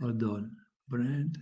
Hold on. Brand.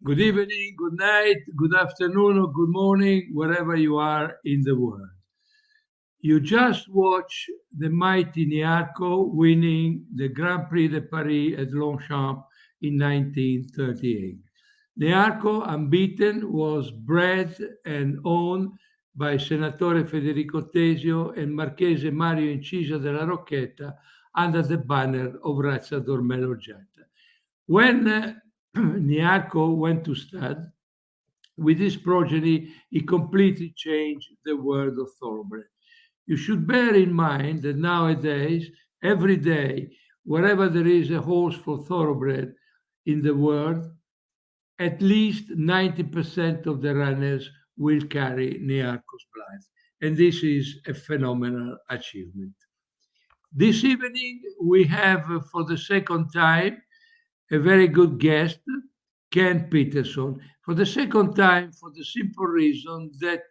Good evening, good night, good afternoon, or good morning, wherever you are in the world. You just watched the mighty Niarco winning the Grand Prix de Paris at Longchamp in 1938. Niarco, unbeaten, was bred and owned by Senatore Federico Tesio and Marchese Mario Incisa della Rocchetta under the banner of Razza Dormello Getta. When Niarco went to stud, with his progeny, he completely changed the world of thoroughbred. You should bear in mind that nowadays, every day, wherever there is a horse for thoroughbred in the world, at least 90% of the runners will carry Niarco's blood. And this is a phenomenal achievement. This evening, we have, for the second time, a very good guest, Ken Pitterson. For the second time, for the simple reason that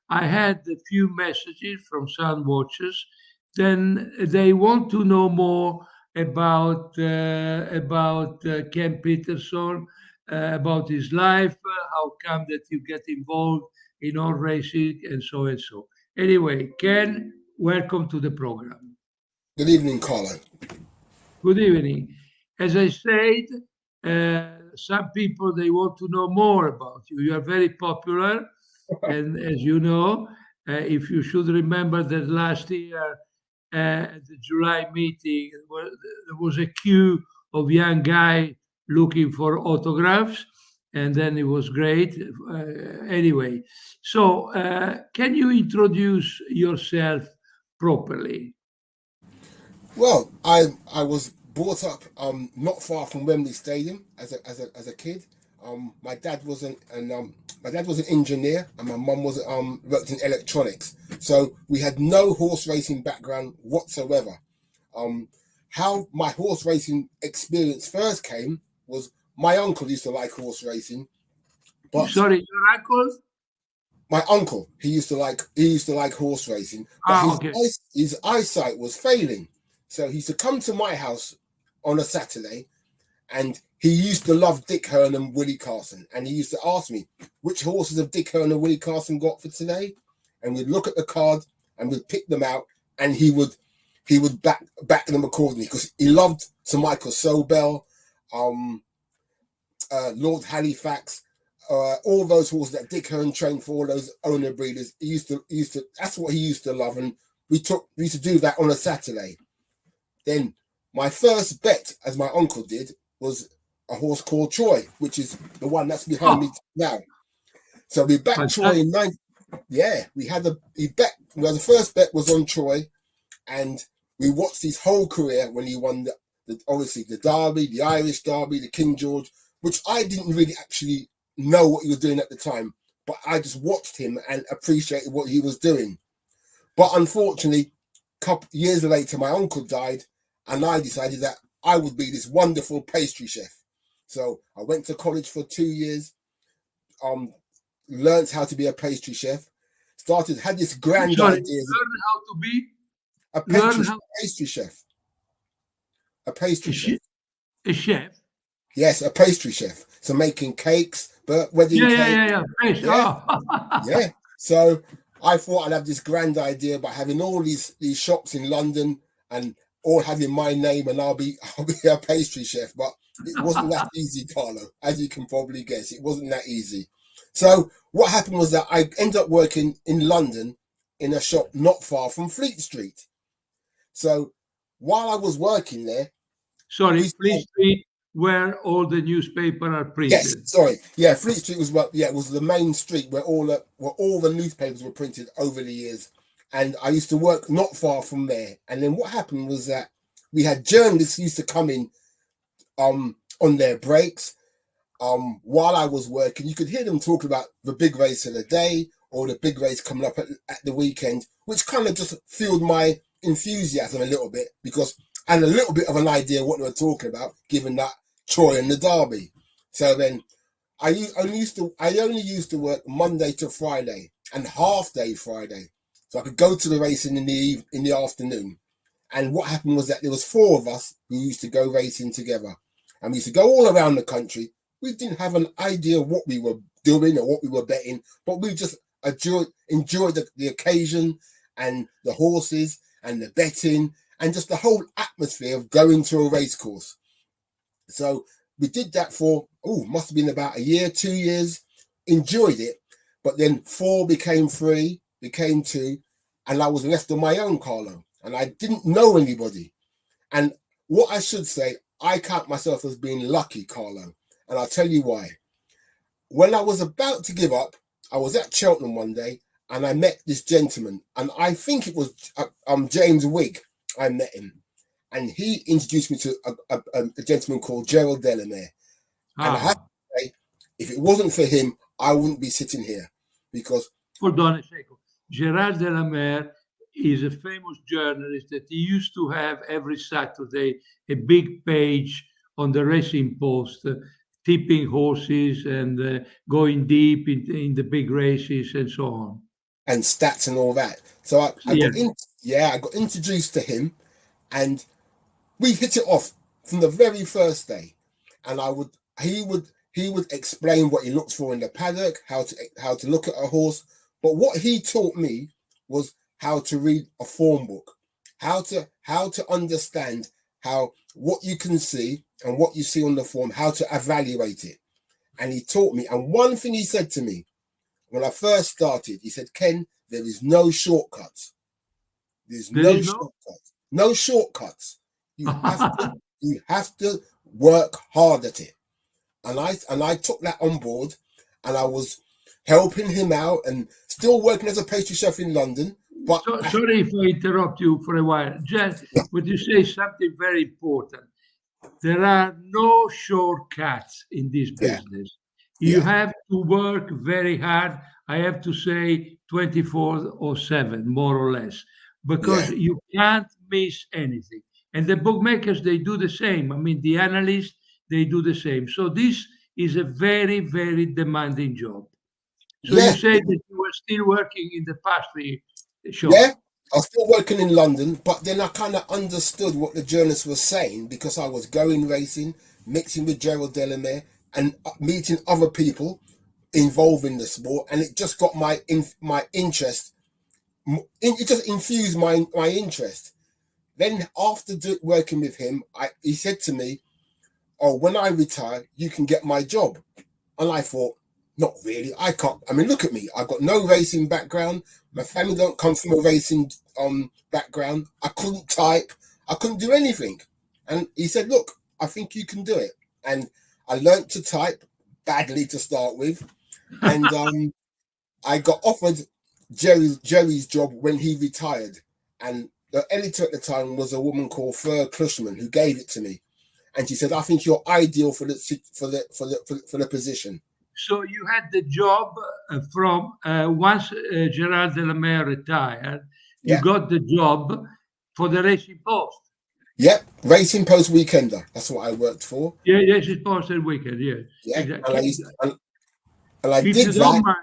I had a few messages from some watchers. Then they want to know more about Ken Pitterson, about his life, how come that you get involved in all racing, and so and so. Anyway, Ken, welcome to the program. Good evening, Carlo. Good evening. As I said, some people, they want to know more about you. You are very popular. And as you know, if you should remember that last year at the July meeting, there was a queue of young guys looking for autographs. And then it was great. Anyway, so can you introduce yourself properly? Well, I was brought up not far from Wembley Stadium as a kid. My dad was an engineer, and my mum was worked in electronics. So we had no horse racing background whatsoever. How my horse racing experience first came was my uncle used to like horse racing. But sorry, your uncle? My uncle, he used to like horse racing, but his eyesight was failing. So he used to come to my house on a Saturday, and he used to love Dick Hearn and Willie Carson. And he used to ask me, which horses have Dick Hearn and Willie Carson got for today? And we'd look at the card and we'd pick them out, and he would back them accordingly, because he loved Sir Michael Sobel, Lord Halifax, all those horses that Dick Hearn trained for, all those owner breeders. He used to that's what he used to love, and we used to do that on a Saturday. Then my first bet, as my uncle did, was a horse called Troy, which is the one that's behind me now. So we backed Troy in the first bet was on Troy, and we watched his whole career when he won obviously the Derby, the Irish Derby, the King George, which I didn't really actually know what he was doing at the time, but I just watched him and appreciated what he was doing. But unfortunately, a couple years later, my uncle died, and I decided that I would be this wonderful pastry chef. So I went to college for 2 years, learned how to be a pastry chef, had this grand idea. Learn how to be a pastry chef. A pastry chef. A chef? Yes, a pastry chef. So making cakes, wedding cakes. Yeah. So I thought I'd have this grand idea by having all these shops in London and all having my name, and I'll be a pastry chef. But it wasn't that easy, Carlo. As you can probably guess, it wasn't that easy. So what happened was that I ended up working in London in a shop not far from Fleet Street. So while I was working there, Fleet Street, where all the newspapers are printed. Yes, sorry. Yeah, Fleet Street was it was the main street where all the newspapers were printed over the years. And I used to work not far from there. And then what happened was that we had journalists who used to come in on their breaks while I was working. You could hear them talking about the big race of the day or the big race coming up at the weekend, which kind of just fueled my enthusiasm a little bit, because I had a little bit of an idea what they were talking about, given that Troy and the Derby. So then I only used to work Monday to Friday and half day Friday, so I could go to the racing in the afternoon. And what happened was that there was 4 of us who used to go racing together, and we used to go all around the country. We didn't have an idea what we were doing or what we were betting, but we just enjoyed the occasion and the horses and the betting and just the whole atmosphere of going to a race course. So we did that for, must have been about a year, 2 years, enjoyed it. But then 4 became 3, became 2, and I was left on my own, Carlo. And I didn't know anybody. And what I should say, I count myself as being lucky, Carlo. And I'll tell you why. When I was about to give up, I was at Cheltenham one day and I met this gentleman. And I think it was James Wigg. I met him. And he introduced me to a gentleman called Gerald Delamere. And I have to say, if it wasn't for him, I wouldn't be sitting here. Because... Hold on a second. Gerald Delamere is a famous journalist that he used to have every Saturday a big page on the Racing Post, tipping horses and going deep in the big races and so on. And stats and all that. So I got introduced to him, and we hit it off from the very first day. And he would explain what he looks for in the paddock, how to look at a horse. But what he taught me was how to read a form book, how to understand what you can see and what you see on the form, how to evaluate it. And he taught me. And one thing he said to me when I first started, he said, Ken, there is no shortcuts. There's no shortcuts. No shortcuts. You have to work hard at it. And I took that on board, and I was helping him out and still working as a pastry chef in London. But sorry if I interrupt you for a while. Just would you say something very important? There are no shortcuts in this business. You have to work very hard. I have to say 24/7, more or less, because you can't miss anything. And the bookmakers, they do the same. I mean, the analysts, they do the same. So this is a very, very demanding job. So you said that you were still working in the pastry shop. Yeah, I was still working in London, but then I kind of understood what the journalists were saying, because I was going racing, mixing with Gerald Delamere and meeting other people involved in the sport, and it just got my interest. It just infused my interest. Then after working with him, he said to me, "Oh, when I retire, you can get my job." And I thought, not really. I can't. I mean, look at me. I've got no racing background. My family don't come from a racing background. I couldn't type. I couldn't do anything. And he said, "Look, I think you can do it." And I learned to type badly to start with. And I got offered Jerry's job when he retired. And the editor at the time was a woman called Fleur Klushman, who gave it to me. And she said, "I think you're ideal for the position." So you had the job from once Gerald Delamere retired, you got the job for the Racing Post. Yep, Racing Post Weekender. That's what I worked for. Yeah, Racing Post and Weekend. Yeah, exactly. And I did that.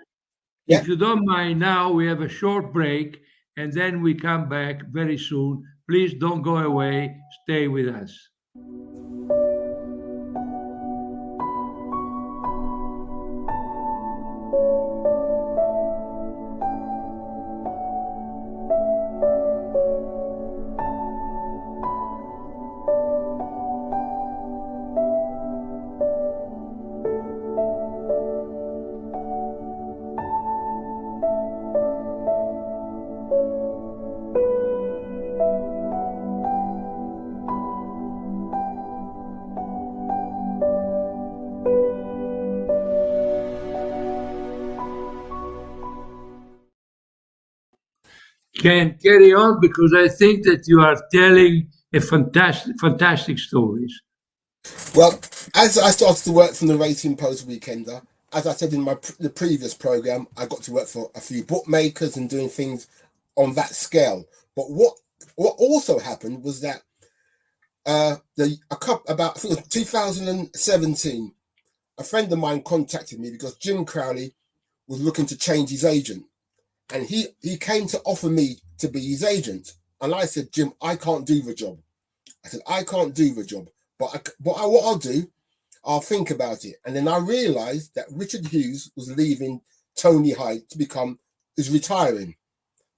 If you don't mind, now we have a short break, and then we come back very soon. Please don't go away. Stay with us. Can carry on, because I think that you are telling fantastic stories. Well, as I started to work from the Racing Post Weekender, as I said in the previous program, I got to work for a few bookmakers and doing things on that scale. But what also happened was that about I think it was 2017, a friend of mine contacted me because Jim Crowley was looking to change his agent, and he came to offer me to be his agent. And I said, Jim, I can't do the job. I said, I can't do the job, but what I'll do, I'll think about it. And then I realized that Richard Hughes was leaving Tony Hyde is retiring.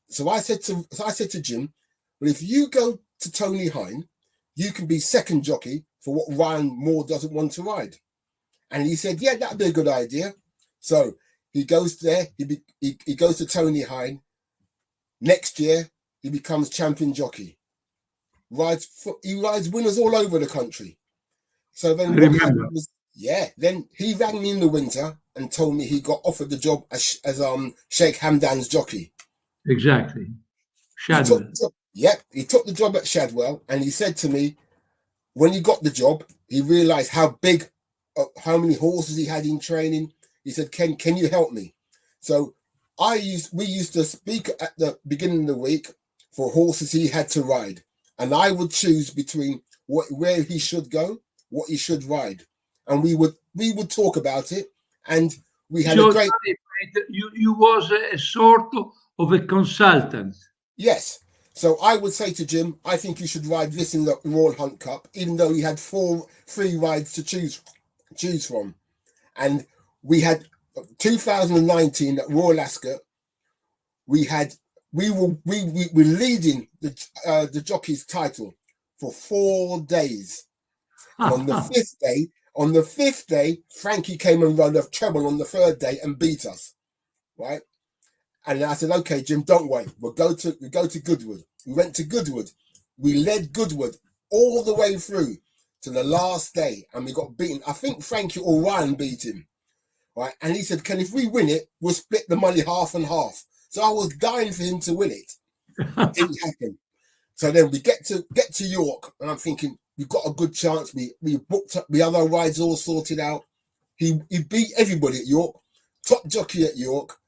So I said to Jim, well, if you go to Tony Hyde, you can be second jockey for what Ryan Moore doesn't want to ride. And he said, yeah, that'd be a good idea. So he goes there, he goes to Tony Hyde. Next year, he becomes champion jockey. He rides winners all over the country. So then then he rang me in the winter and told me he got offered the job as Sheikh Hamdan's jockey. Exactly. Shadwell. He took the job at Shadwell, and he said to me, when he got the job, he realized how many horses he had in training. He said, Ken, can you help me? So we used to speak at the beginning of the week for horses he had to ride. And I would choose between where he should go, what he should ride. And we would talk about it. And we had a great... You was a sort of a consultant. Yes. So I would say to Jim, I think you should ride this in the Royal Hunt Cup, even though he had 3 rides to choose from. And we had 2019 at Royal Ascot. We were leading the jockey's title for 4 days. And on the fifth day, Frankie came and rode a treble on the 3rd day and beat us, right? And I said, okay, Jim, don't wait. We go to Goodwood. We went to Goodwood. We led Goodwood all the way through to the last day, and we got beaten. I think Frankie or Ryan beat him, right? And he said, Ken, if we win it, we'll split the money half and half. So I was dying for him to win it. It didn't happen. So then we get to York, and I'm thinking, we've got a good chance. We booked up the other rides all sorted out. He beat everybody at York, top jockey at York.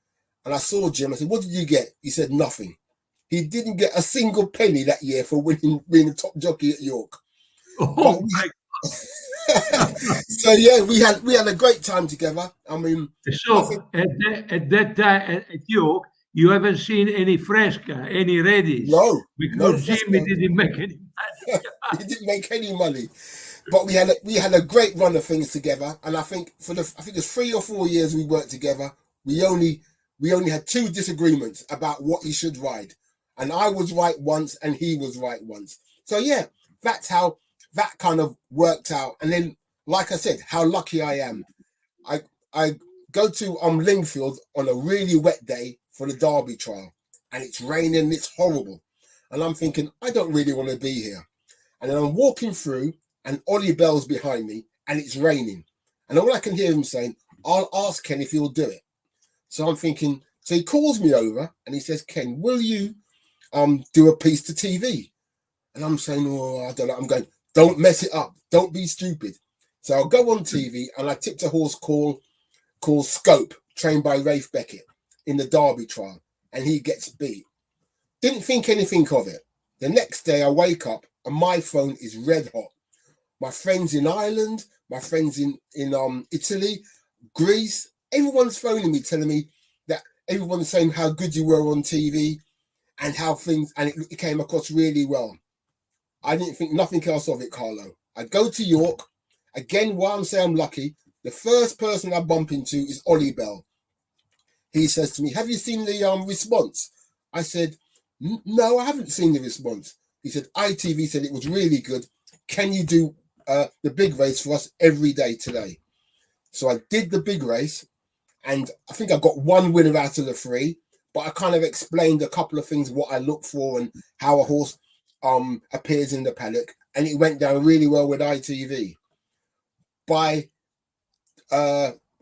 And I saw Jim. I said, what did you get? He said, nothing. He didn't get a single penny that year for being the top jockey at York. Oh, my God. So, yeah, we had a great time together. I mean... So, at that time at York, you haven't seen any Fresca, any Reddies? No. Because Jimmy didn't make any money. He didn't make any money. But we had a great run of things together. And I think it's 3 or 4 years we worked together. We only had 2 disagreements about what he should ride. And I was right once and he was right once. So, yeah, that's how that kind of worked out. And then, like I said, how lucky I am. I go to Lingfield on a really wet day for the Derby trial. And it's raining, it's horrible. And I'm thinking, I don't really want to be here. And then I'm walking through and Ollie Bell's behind me and it's raining. And all I can hear him saying, I'll ask Ken if he'll do it. So I'm thinking, so he calls me over and he says, Ken, will you do a piece to TV? And I'm saying, oh, I don't know. I'm going, don't mess it up. Don't be stupid. So I'll go on TV and I tipped a horse called Scope, trained by Rafe Beckett in the Derby trial. And he gets beat. Didn't think anything of it. The next day I wake up and my phone is red hot. My friends in Ireland, my friends in Italy, Greece, everyone's phoning me, telling me that everyone's saying how good you were on TV and how things, and it came across really well. I didn't think nothing else of it, Carlo. I go to York. Again, while I'm saying I'm lucky, the first person I bump into is Ollie Bell. He says to me, have you seen the response? I said, no, I haven't seen the response. He said, ITV said it was really good. Can you do the big race for us every day today? So I did the big race. And I think I got 1 winner out of the 3, but I kind of explained a couple of things, what I look for and how a horse appears in the paddock. And it went down really well with ITV. I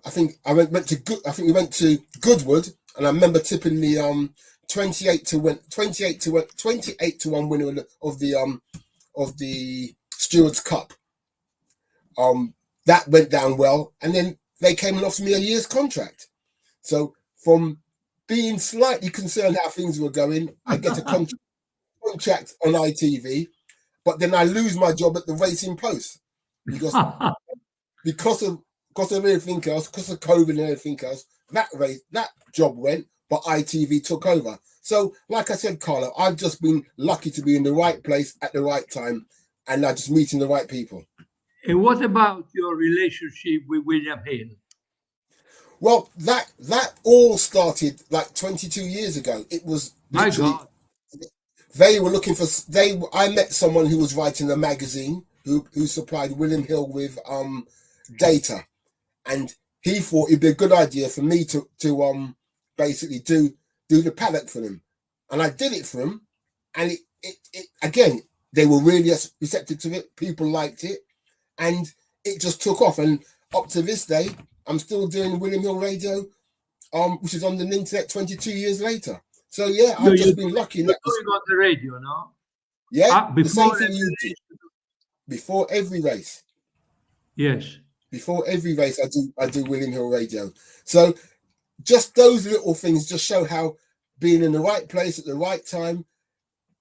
think we went to Goodwood, and I remember tipping the 28 to 1 winner of of the Stewards Cup. That went down well, and then they came and offered me a year's contract. So from being slightly concerned how things were going, I get a contract on ITV, but then I lose my job at the Racing Post because of everything else, because of COVID and everything else. That job went, but ITV took over. So, like I said, Carlo, I've just been lucky to be in the right place at the right time, and I'm just meeting the right people. And what about your relationship with William Hill? Well, that all started like 22 years ago. It was literally, my God. They were looking for. I met someone who was writing a magazine who supplied William Hill with data, and he thought it'd be a good idea for me to basically do the paddock for them, and I did it for them, and it again, they were really receptive to it. People liked it, and it just took off. And up to this day, I'm still doing William Hill Radio, which is on the internet 22 years later. So yeah, I've just been lucky. You're going on the radio, no? Yeah, the same thing you do. Before every race. Yes. Before every race, I do William Hill Radio. So just those little things just show how being in the right place at the right time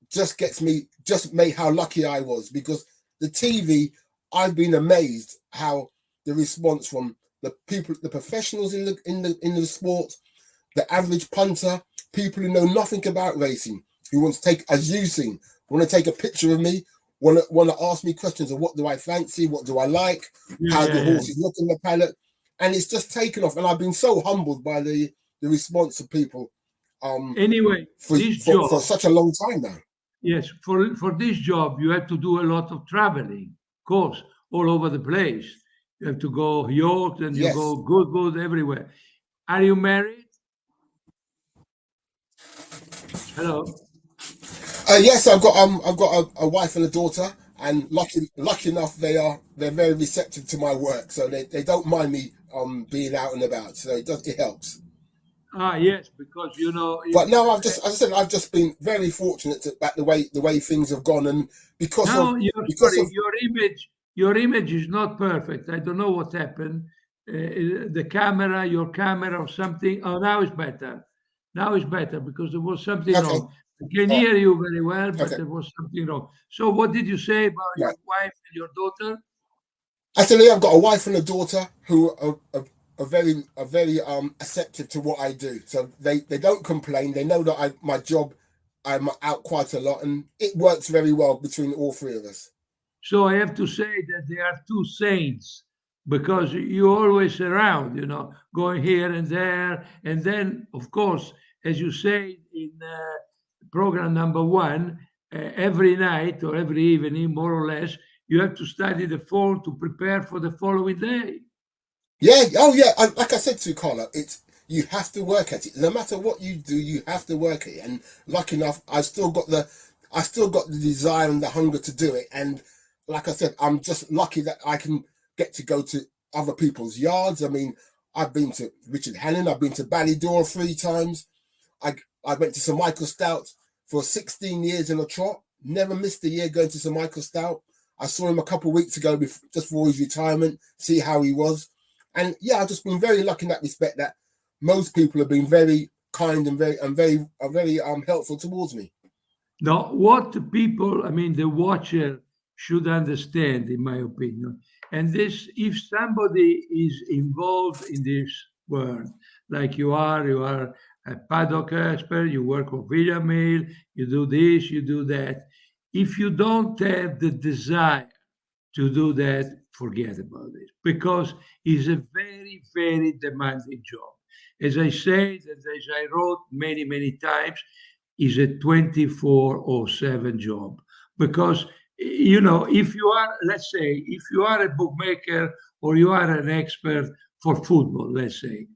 just made how lucky I was, because the TV, I've been amazed how the response from the people, the professionals in the sport, the average punter, people who know nothing about racing, who want to take, as you sing, want to take a picture of me, want to ask me questions of what do I fancy, what do I like, how the horses look in the paddock, and it's just taken off. And I've been so humbled by the response of people. Anyway, for such a long time now. Yes, for this job, you have to do a lot of traveling, of course, all over the place. You have to go York, and you go good everywhere. Are you married? Hello. Yes, I've got a wife and a daughter, and lucky enough they're very receptive to my work, so they don't mind me being out and about. So it helps. Yes, because you know. But no, as I said, I've just been very fortunate about the way things have gone, and because of your image is not perfect. I don't know what happened. The camera, your camera, or something. Oh, now it's better. Now it's better because there was something wrong. I can hear you very well, but there was something wrong. So, what did you say about your wife and your daughter? I said, I've got a wife and a daughter who are very receptive to what I do. So they don't complain. They know that my job, I'm out quite a lot, and it works very well between all three of us. So I have to say that they are two saints, because you're always around, you know, going here and there. And then, of course, as you say in program number 1, every night or every evening, more or less, you have to study the form to prepare for the following day. Yeah. Oh, yeah. Like I said to you, Carla, you have to work at it. No matter what you do, you have to work at it. And lucky enough, I still got the desire and the hunger to do it. And like I said, I'm just lucky that I can get to go to other people's yards. I mean, I've been to Richard Hannon. I've been to Ballydor 3 times. I went to Sir Michael Stout for 16 years in a trot. Never missed a year going to Sir Michael Stout. I saw him a couple of weeks ago, just before his retirement, see how he was. And yeah, I've just been very lucky in that respect, that most people have been very kind and very helpful towards me. Now, what the people, I mean, the watcher should understand, in my opinion, and this, if somebody is involved in this world, like you are a paddock expert, you work for William Hill, you do this, you do that. If you don't have the desire to do that, forget about it, because it's a very, very demanding job. As I said, and as I wrote many, many times, is a 24/7 job, because you know, if you are, let's say, if you are a bookmaker or you are an expert for football, let's say,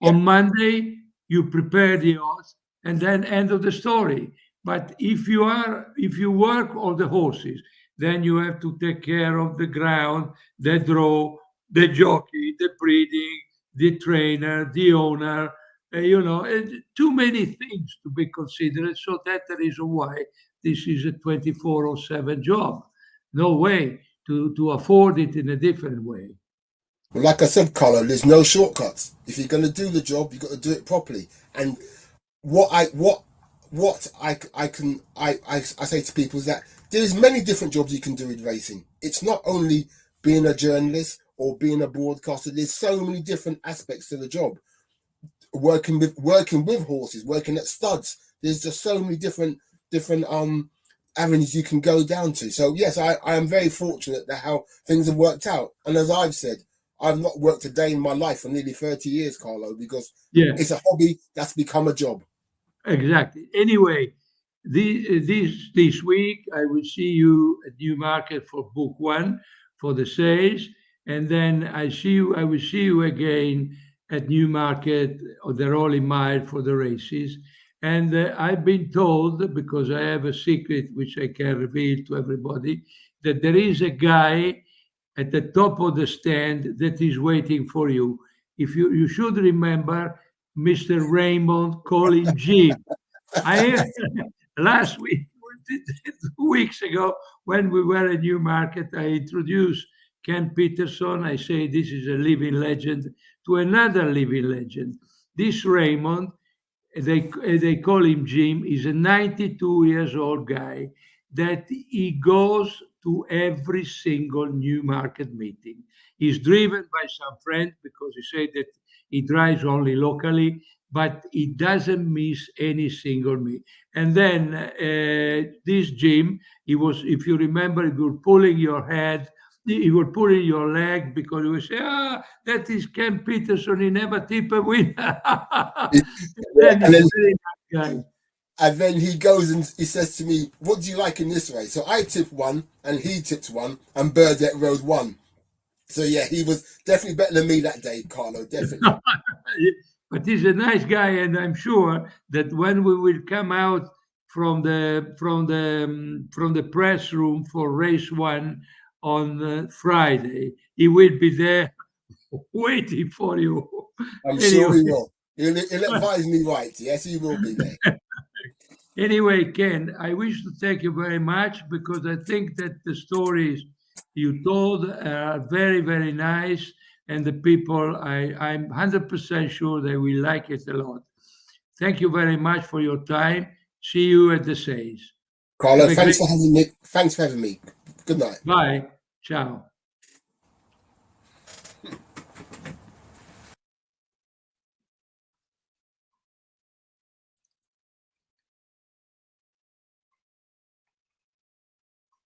on Monday you prepare the odds and then end of the story. But if you work on the horses, then you have to take care of the ground, the draw, the jockey, the breeding, the trainer, the owner. You know, too many things to be considered. So that's the reason why this is a 24/7 job. no way to afford it in a different way. Well, like I said, Carlo, there's no shortcuts. If you're going to do the job, you've got to do it properly. And what I say to people is that there's many different jobs you can do with racing. It's not only being a journalist or being a broadcaster. There's so many different aspects to the job. Working with horses, working at studs. There's just so many different avenues you can go down to. So yes, I am very fortunate that how things have worked out. And as I've said, I've not worked a day in my life for nearly 30 years, Carlo, because it's a hobby that's become a job. Exactly. Anyway, this week I will see you at Newmarket for book 1 for the sales, and then I will see you again at Newmarket or the Rolling Mile for the races. And I've been told, because I have a secret which I can reveal to everybody, that there is a guy at the top of the stand that is waiting for you. If you should remember Mr. Raymond, call him Jim. Last week, 2 weeks ago, when we were at Newmarket, I introduced Ken Pitterson. I say this is a living legend to another living legend. This Raymond, they call him Jim, is a 92 years old guy that he goes to every single Newmarket meeting. He's driven by some friend because he said that he drives only locally, but he doesn't miss any single meet. And then this Jim, he was, if you remember, he was pulling your head, he was pulling your leg because he would say, that is Ken Pitterson, he never tip a winner. And then he goes and he says to me, what do you like in this race? So I tipped 1 and he tipped 1 and Burdett rode 1. So yeah, he was definitely better than me that day, Carlo, definitely. But he's a nice guy, and I'm sure that when we will come out from the press room for race 1 on Friday, he will be there waiting for you. I'm sure he will. He'll advise me right. Yes, he will be there. Anyway, Ken, I wish to thank you very much because I think that the stories you told are very, very nice. And the people, I'm 100% sure they will like it a lot. Thank you very much for your time. See you at the sales. Carlo, thanks for having me. Thanks for having me. Good night. Bye. Ciao.